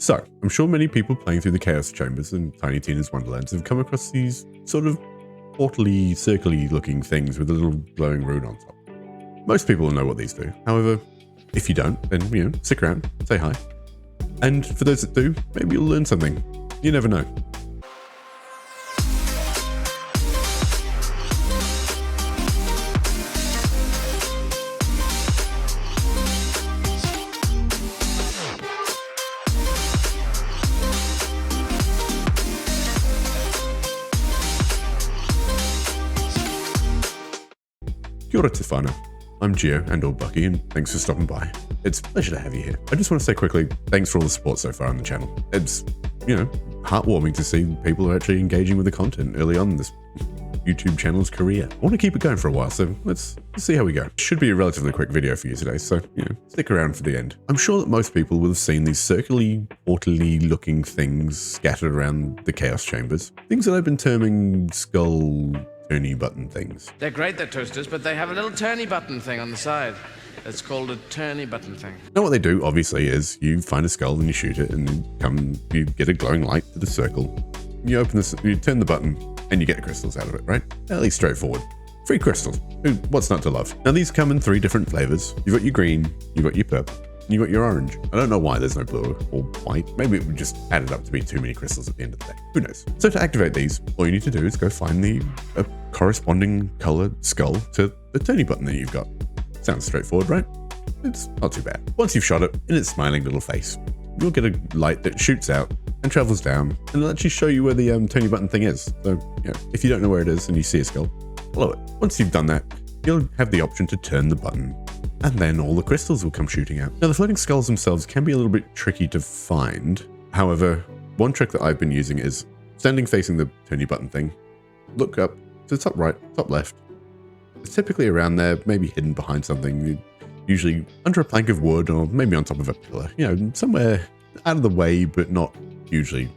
So, I'm sure many people playing through the Chaos Chambers and Tiny Tina's Wonderlands have come across these sort of portally, circly looking things with a little glowing rune on top. Most people will know what these do. However, if you don't, then, stick around, say hi. And for those that do, maybe you'll learn something. You never know. Kia ora Tefana. I'm Gio and/or Bucky, and thanks for stopping by. It's a pleasure to have you here. I just want to say quickly, thanks for all the support so far on the channel. It's, heartwarming to see people are actually engaging with the content early on in this YouTube channel's career. I want to keep it going for a while, so let's see how we go. Should be a relatively quick video for you today, so, stick around for the end. I'm sure that most people will have seen these circularly, portally looking things scattered around the Chaos Chambers. Things that I've been terming skull turny button things. They're great, they're toasters, but they have a little turny button thing on the side. It's called a turny button thing. Now what they do, obviously, is you find a skull and you shoot it, and you get a glowing light to the circle. You open this, you turn the button, and you get the crystals out of it, right? At least straightforward. Free crystals. What's not to love? Now these come in 3 different flavors. You've got your green, you've got your purple, and you've got your orange. I don't know why there's no blue or white. Maybe it would just added up to be too many crystals at the end of the day. Who knows? So to activate these, all you need to do is go find the corresponding colored skull to the turny button that you've got. Sounds straightforward, right? It's not too bad. Once you've shot it in its smiling little face, you'll get a light that shoots out and travels down, and it'll actually show you where the turny button thing is. So, if you don't know where it is and you see a skull, follow it. Once you've done that, you'll have the option to turn the button, and then all the crystals will come shooting out. Now, the floating skulls themselves can be a little bit tricky to find. However, one trick that I've been using is standing facing the turny button thing, look up to the top right, top left. It's typically around there, maybe hidden behind something, usually under a plank of wood or maybe on top of a pillar, somewhere out of the way, but not hugely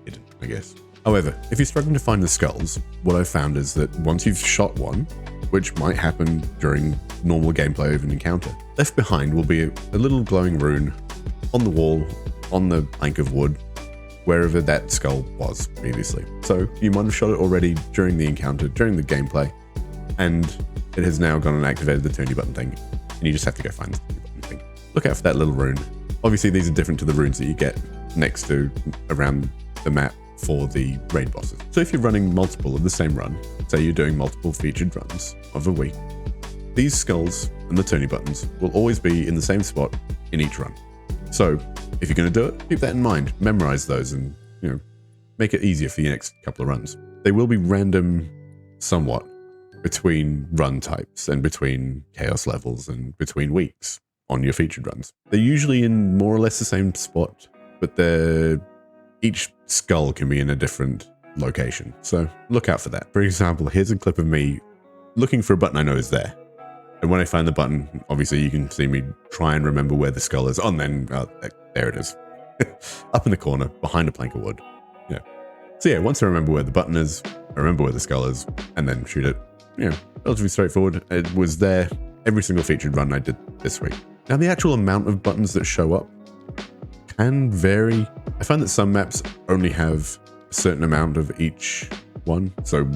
hidden, I guess. However, if you're struggling to find the skulls, what I've found is that once you've shot one, which might happen during normal gameplay of an encounter, left behind will be a little glowing rune on the wall, on the plank of wood, wherever that skull was previously. So you might have shot it already during the encounter, during the gameplay, and it has now gone and activated the turny button thing, and you just have to go find the turny button thing. Look out for that little rune. Obviously, these are different to the runes that you get next to around the map for the raid bosses. So if you're running multiple of the same run, say you're doing multiple featured runs of a week, these skulls and the turny buttons will always be in the same spot in each run. So if you're going to do it, keep that in mind, memorize those, and make it easier for your next couple of runs. They will be random somewhat between run types and between chaos levels and between weeks on your featured runs. They're usually in more or less the same spot, but each skull can be in a different location. So look out for that. For example, here's a clip of me looking for a button I know is there. And when I find the button, obviously you can see me try and remember where the skull is. Oh, and then there it is. Up in the corner, behind a plank of wood. So once I remember where the button is, I remember where the skull is, and then shoot it. Relatively straightforward. It was there every single featured run I did this week. Now, the actual amount of buttons that show up can vary. I find that some maps only have a certain amount of each one. So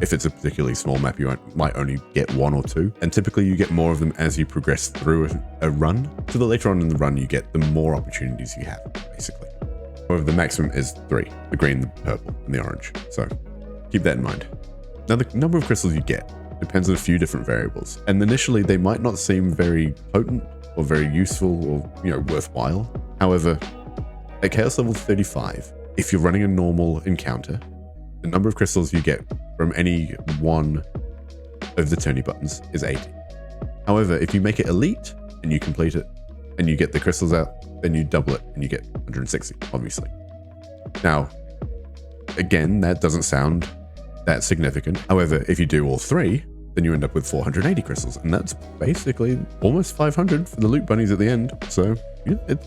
if it's a particularly small map, you might only get 1 or 2. And typically you get more of them as you progress through a run. So the later on in the run you get, the more opportunities you have, basically. However, the maximum is 3, the green, the purple, and the orange. So keep that in mind. Now, the number of crystals you get depends on a few different variables. And initially they might not seem very potent or very useful or, worthwhile. However, at chaos level 35, if you're running a normal encounter, the number of crystals you get from any one of the turny buttons is 80. However, if you make it elite and you complete it and you get the crystals out, then you double it and you get 160, obviously. Now, again, that doesn't sound that significant. However, if you do all 3, then you end up with 480 crystals, and that's basically almost 500 for the loot bunnies at the end. So it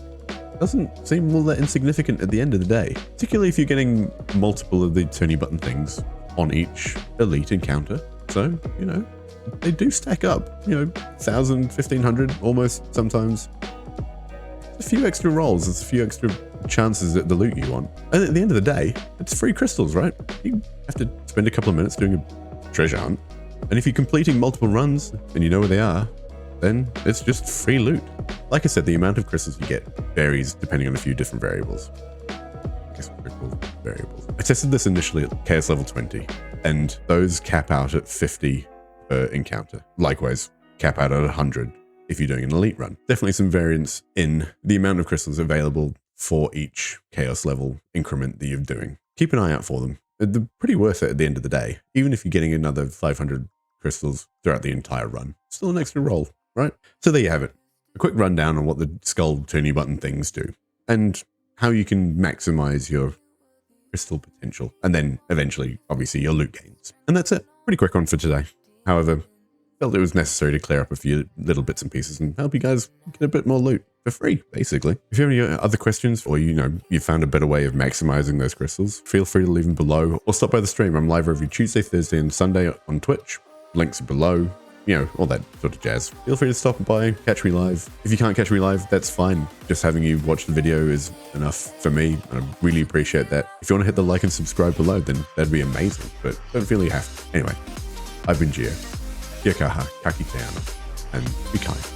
doesn't seem all that insignificant at the end of the day, particularly if you're getting multiple of the turny button things on each elite encounter. So, they do stack up, 1,000, 1,500 almost sometimes. It's a few extra rolls, it's a few extra chances at the loot you want. And at the end of the day, it's free crystals, right? You have to spend a couple of minutes doing a treasure hunt. And if you're completing multiple runs and you know where they are, then it's just free loot. Like I said, the amount of crystals you get varies depending on a few different variables. I guess what they're called variables. I tested this initially at chaos level 20, and those cap out at 50 per encounter. Likewise, cap out at 100 if you're doing an elite run. Definitely some variance in the amount of crystals available for each chaos level increment that you're doing. Keep an eye out for them. They're pretty worth it at the end of the day. Even if you're getting another 500 crystals throughout the entire run, still an extra roll, right? So there you have it. A quick rundown on what the skull turny button things do and how you can maximize your crystal potential and then eventually, obviously, your loot gains. And that's it. Pretty quick one for today. However, felt it was necessary to clear up a few little bits and pieces and help you guys get a bit more loot for free, basically. If you have any other questions or you found a better way of maximizing those crystals, feel free to leave them below or stop by the stream. I'm live every Tuesday, Thursday, and Sunday on Twitch. Links are below. All that sort of jazz. Feel free to stop by, catch me live. If you can't catch me live, that's fine. Just having you watch the video is enough for me. I really appreciate that. If you want to hit the like and subscribe below, then that'd be amazing, but don't feel you have to. Anyway, I've been Gio. Kia kaha, kaki te ana, and be kind.